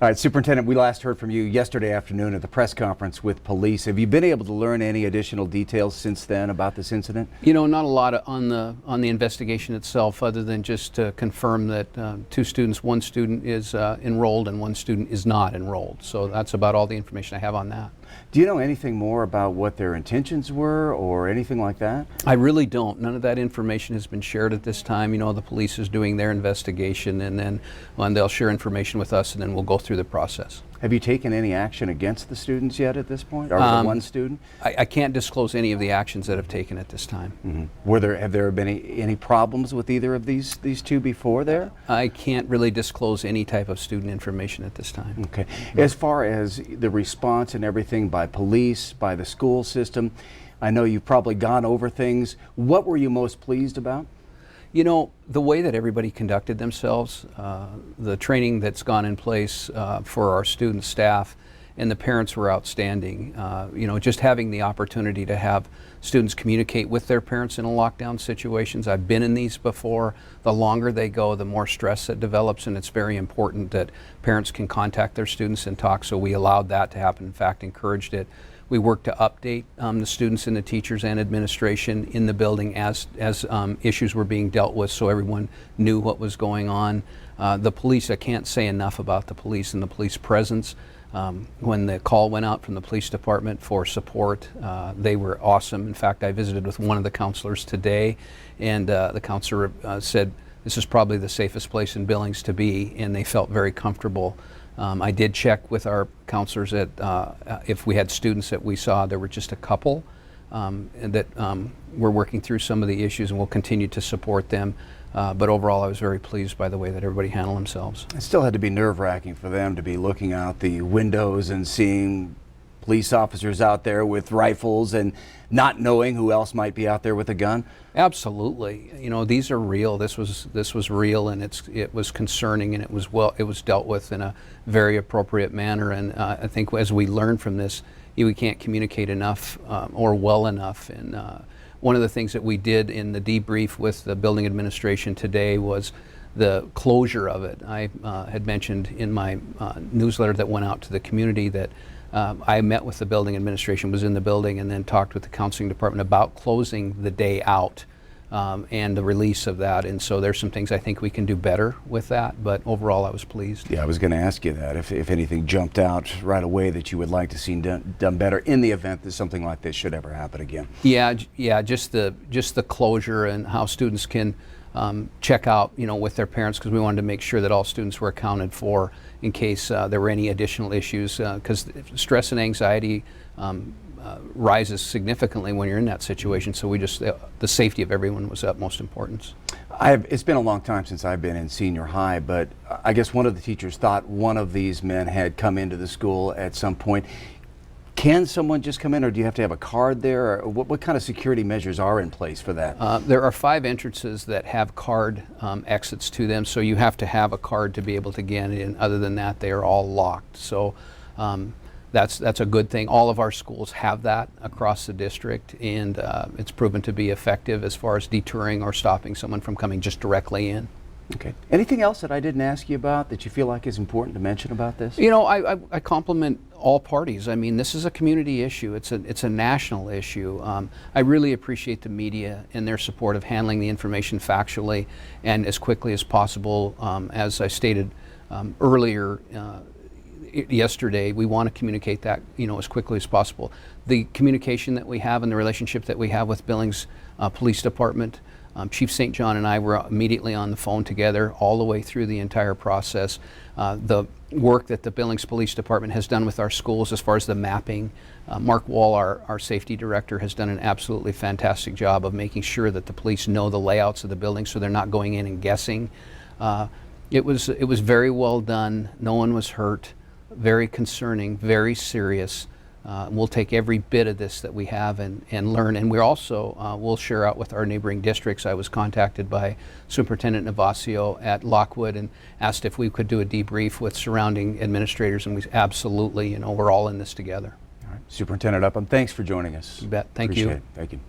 All right, Superintendent, we last heard from you yesterday afternoon at the press conference with police. Have you been able to learn any additional details since then about this incident? You know, not a lot on the investigation itself, other than just to confirm that two students, one student is enrolled and one student is not enrolled. So that's about all the information I have on that. Do you know anything more about what their intentions were or anything like that? I really don't. None of that information has been shared at this time. You know, the police is doing their investigation, and then they'll share information with us, and then we'll go through the process. Have you taken any action against the students yet at this point, or the one student? I can't disclose any of the actions that have taken at this time. Mm-hmm. Have there been any problems with either of these two before there? I can't really disclose any type of student information at this time. Okay. As far as the response and everything by police, by the school system, I know you've probably gone over things. What were you most pleased about? You know, the way that everybody conducted themselves, the training that's gone in place for our student staff and the parents were outstanding. You know, just having the opportunity to have students communicate with their parents in a lockdown situations. I've been in these before. The longer they go, the more stress that develops, and it's very important that parents can contact their students and talk, so we allowed that to happen. In fact, encouraged it. We worked to update the students and the teachers and administration in the building as issues were being dealt with, so everyone knew what was going on. The police, I can't say enough about the police and the police presence. When the call went out from the police department for support, they were awesome. In fact, I visited with one of the counselors today, and the counselor said this is probably the safest place in Billings to be, and they felt very comfortable. I did check with our counselors at if we had students that we saw. There were just a couple that were working through some of the issues, and we'll continue to support them. But overall, I was very pleased by the way that everybody handled themselves. It still had to be nerve-wracking for them to be looking out the windows and seeing police officers out there with rifles and not knowing who else might be out there with a gun. Absolutely. You know, these are real. This was real, and it was concerning, and it was dealt with in a very appropriate manner. And I think as we learn from this, we can't communicate enough or well enough. And one of the things that we did in the debrief with the building administration today was the closure of it. I had mentioned in my newsletter that went out to the community that I met with the building administration, was in the building, and then talked with the counseling department about closing the day out and the release of that. And so there's some things I think we can do better with that, but overall I was pleased. Yeah, I was going to ask you that, if anything jumped out right away that you would like to see done better in the event that something like this should ever happen again. Yeah, just the closure and how students can check out, you know, with their parents, because we wanted to make sure that all students were accounted for in case there were any additional issues, because stress and anxiety rises significantly when you're in that situation. So we just, the safety of everyone was utmost importance. It's been a long time since I've been in senior high, but I guess one of the teachers thought one of these men had come into the school at some point. Can someone just come in, or do you have to have a card there? Or what kind of security measures are in place for that? There are 5 entrances that have card exits to them, so you have to have a card to be able to get in. Other than that, they are all locked. So that's a good thing. All of our schools have that across the district, and it's proven to be effective as far as deterring or stopping someone from coming just directly in. Okay. Anything else that I didn't ask you about that you feel like is important to mention about this? You know, I compliment all parties. I mean, this is a community issue. It's a national issue. I really appreciate the media and their support of handling the information factually and as quickly as possible. As I stated earlier yesterday, we want to communicate that, you know, as quickly as possible. The communication that we have and the relationship that we have with Billings Police Department, Chief St. John and I were immediately on the phone together all the way through the entire process. The work that the Billings Police Department has done with our schools as far as the mapping, Mark Wall, our safety director, has done an absolutely fantastic job of making sure that the police know the layouts of the building so they're not going in and guessing. It was very well done. No one was hurt. Very concerning, very serious. We'll take every bit of this that we have and learn, and we're also we'll share out with our neighboring districts. I was contacted by Superintendent Navasio at Lockwood and asked if we could do a debrief with surrounding administrators, and we absolutely, you know, we're all in this together. All right. Superintendent Upham, thanks for joining us. You bet. Thank Appreciate you. It. Thank you.